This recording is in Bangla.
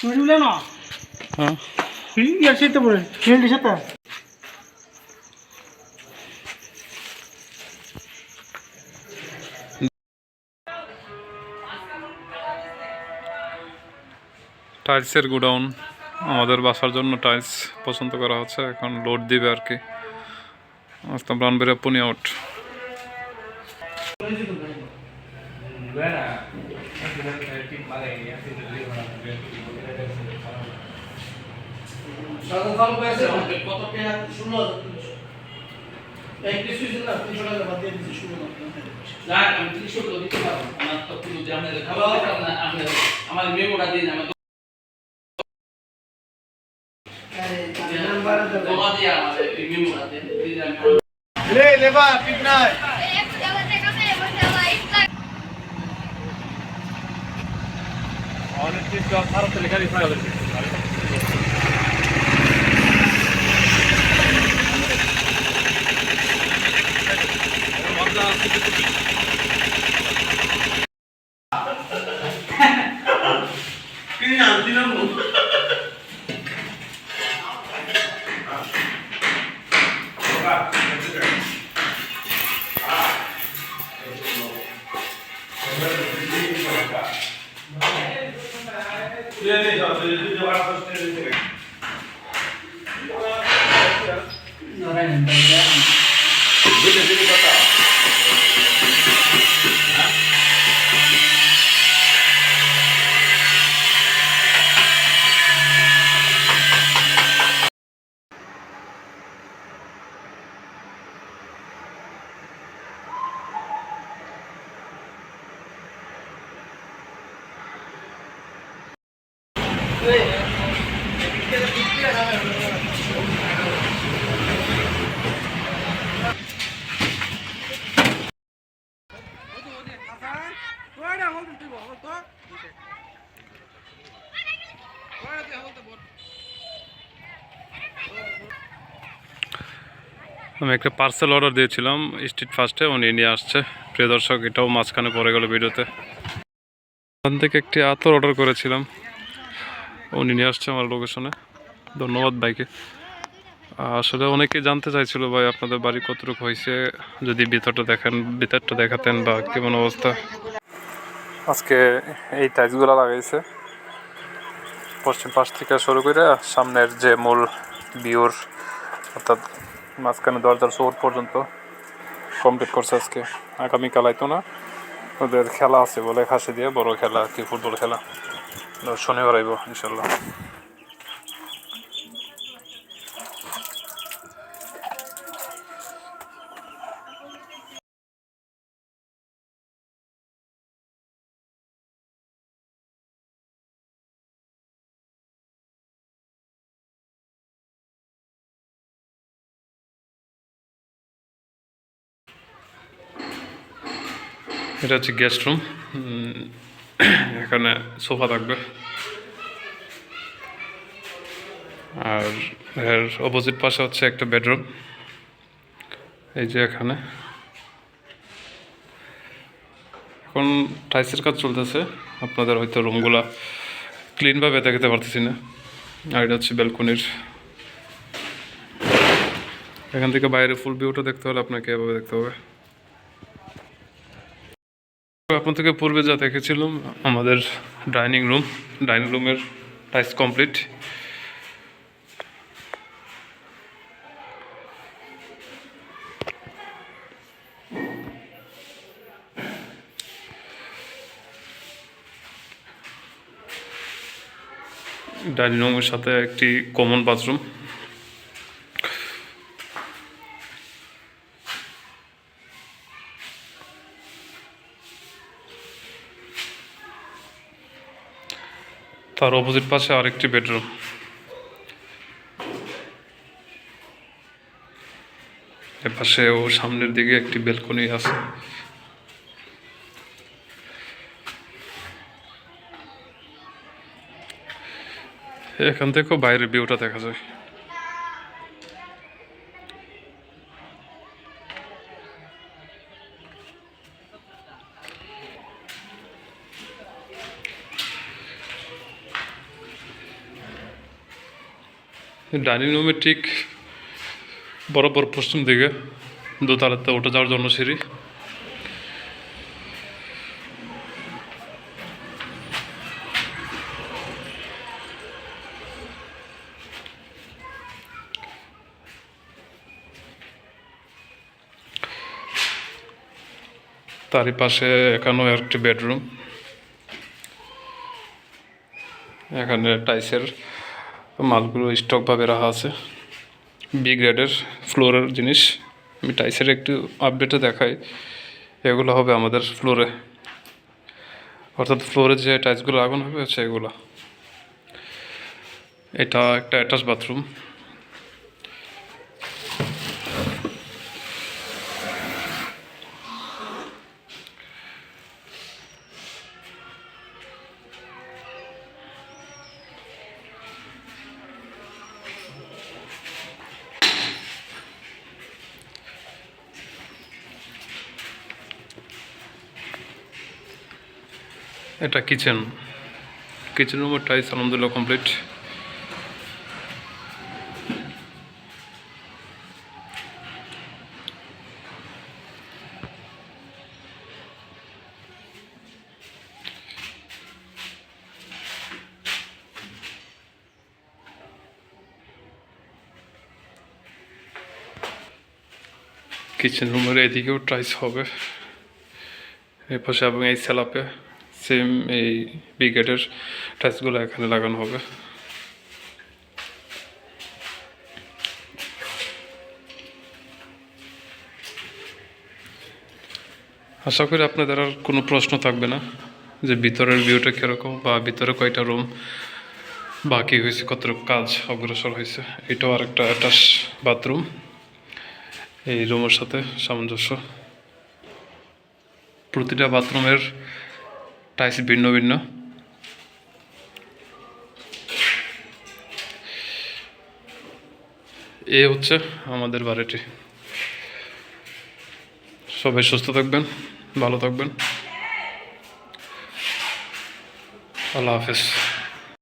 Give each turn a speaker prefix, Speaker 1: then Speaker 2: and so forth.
Speaker 1: না
Speaker 2: হ্যাঁ
Speaker 1: ইয়ার সাথে বলে ফিল্ডের সাথে
Speaker 2: টাইলসের গোডাউন আমাদের বাসার জন্য টাইলস পছন্দ করা হচ্ছে এখন লোড দিবে আর কি আসতাম রানবের পুনি আউট
Speaker 3: আমার মেমোটা দিন আমার
Speaker 1: লেবা ঠিক নাই
Speaker 2: আমি একটা পার্সেল অর্ডার দিয়েছিলাম স্ট্রিট ফাস্টে উনি নিয়ে আসছে প্রিয় দর্শক এটাও মাঝখানে পড়ে গেল ভিডিওতে ওখান থেকে একটি আতর অর্ডার করেছিলাম উনি নিয়ে আসছে আমার লোকেশনে ধন্যবাদ ভাইকে আসলে অনেকেই জানতে চাইছিল ভাই আপনাদের বাড়ি কতটুকু হয়েছে যদি ভিতরটা দেখাতেন বা কেমন অবস্থা আজকে এই টাইলসগুলো লাগাইছে পশ্চিম পাশ থেকে শুরু করে সামনের যে মূল ভিউর অর্থাৎ মাঝখানে দরজার চৌট পর্যন্ত কমপ্লিট করছে আজকে আগামীকাল আইতো না ওদের খেলা আছে বলে খাসি দিয়ে বড় খেলা কি ফুটবল খেলা শনিবার আইব ইনশাল্লাহ এটা হচ্ছে গেস্ট রুম এখানে সোফা থাকবে আর এর অপোজিট পাশে হচ্ছে একটা বেডরুম এই যে এখানে এখন টাইলসের কাজ চলতেছে আপনাদের হয়তো রুমগুলা ক্লিনভাবে দেখাতে পারতেছি না আর এটা হচ্ছে ব্যালকনির এখান থেকে বাইরে ফুল ভিউটা দেখতে হলে আপনাকে এভাবে দেখতে হবে আপনার থেকে পূর্বে যা দেখেছিলাম আমাদের ডাইনিং রুমের টাইলস কমপ্লিট ডাইনিং রুমের সাথে একটি কমন বাথরুম তার অপোজিট পাশে আরেকটি বেডরুম এর পাশে ও সামনের দিকে একটি ব্যালকনি আছে এখান থেকেও বাইরের ভিউটা দেখা যায় ডাইনিং রুমের ঠিক বরাবর পশ্চিম দিকে দোতলাতে উঠে যাওয়ার জন্য সিঁড়ি। তারই পাশে এখানেও একটি বেডরুম। এখানে টাইসের মালগুলো স্টকভাবে রাখা আছে, বি গ্রেডের ফ্লোরের জিনিস। আমি টাইসের একটু আপডেটে দেখাই। এগুলো হবে আমাদের ফ্লোরে, অর্থাৎ ফ্লোরে যে টাইলসগুলো লাগানো হবে হচ্ছে এগুলো। এটা একটা অ্যাটাচ বাথরুম। এটা কিচেন রুমের টাইলস আলহামদুলিল্লাহ কমপ্লিট। কিচেন রুমের এদিকেও টাইলস হবে এই পাশে, এবং এই স্ল্যাবে সেম এই ব্রিগেডের টাইলসগুলো এখানে লাগানো হবে। আশা করি আপনাদের আর কোনো প্রশ্ন থাকবে না যে ভিতরের ভিউটা কীরকম, বা ভিতরে কয়টা রুম বাকি হয়েছে, কতটুকু কাজ অগ্রসর হয়েছে। এটাও আরেকটা অ্যাটাচ বাথরুম, এই রুমের সাথে সামঞ্জস্য। প্রতিটা বাথরুমের টাইলস ভিন্ন ভিন্ন। এ হচ্ছে আমাদের বাড়িটি। সবাই সুস্থ থাকবেন, ভালো থাকবেন। আল্লাহ হাফেজ।